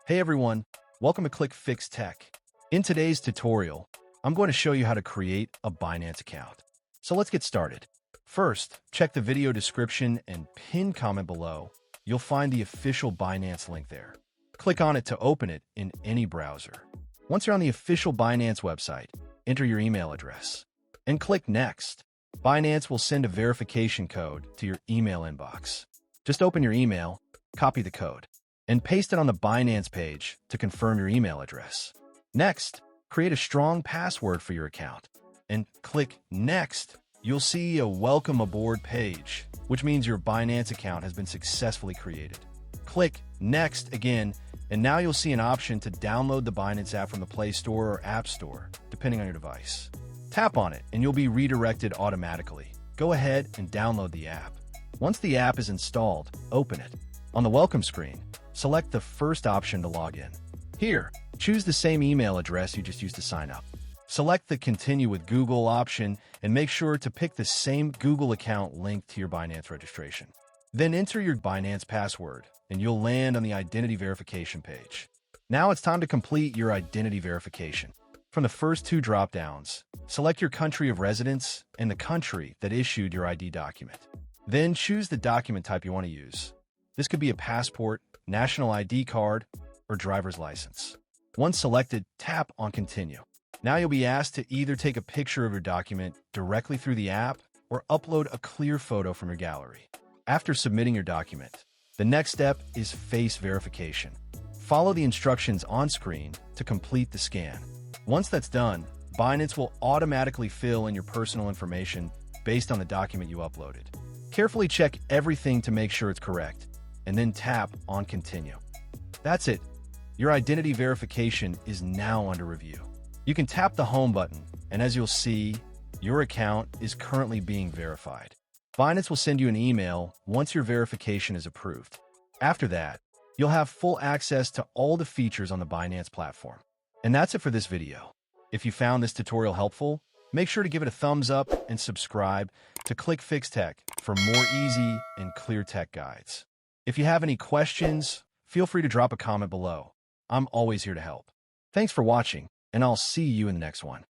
Hey everyone, welcome to ClickFix Tech. In today's tutorial, I'm going to show you how to create a Binance account. So let's get started. First, check the video description and pinned comment below. You'll find the official Binance link there. Click on it to open it in any browser. Once you're on the official Binance website, enter your email address and click Next. Binance will send a verification code to your email inbox. Just open your email, copy the code, and paste it on the Binance page to confirm your email address. Next, create a strong password for your account and click Next. You'll see a Welcome Aboard page, which means your Binance account has been successfully created. Click Next again, and now you'll see an option to download the Binance app from the Play Store or App Store, depending on your device. Tap on it, and you'll be redirected automatically. Go ahead and download the app. Once the app is installed, open it. On the welcome screen, select the first option to log in. Here, choose the same email address you just used to sign up. Select the Continue with Google option and make sure to pick the same Google account linked to your Binance registration. Then enter your Binance password, and you'll land on the identity verification page. Now it's time to complete your identity verification. From the first two drop-downs, select your country of residence and the country that issued your ID document. Then choose the document type you want to use. This could be a passport, national ID card, or driver's license. Once selected, tap on Continue. Now you'll be asked to either take a picture of your document directly through the app or upload a clear photo from your gallery. After submitting your document, the next step is face verification. Follow the instructions on screen to complete the scan. Once that's done, Binance will automatically fill in your personal information based on the document you uploaded. Carefully check everything to make sure it's correct, and then tap on Continue. That's it. Your identity verification is now under review. You can tap the Home button, and as you'll see, your account is currently being verified. Binance will send you an email once your verification is approved. After that, you'll have full access to all the features on the Binance platform. And that's it for this video. If you found this tutorial helpful, make sure to give it a thumbs up and subscribe to ClickFix Tech for more easy and clear tech guides. If you have any questions, feel free to drop a comment below. I'm always here to help. Thanks for watching, and I'll see you in the next one.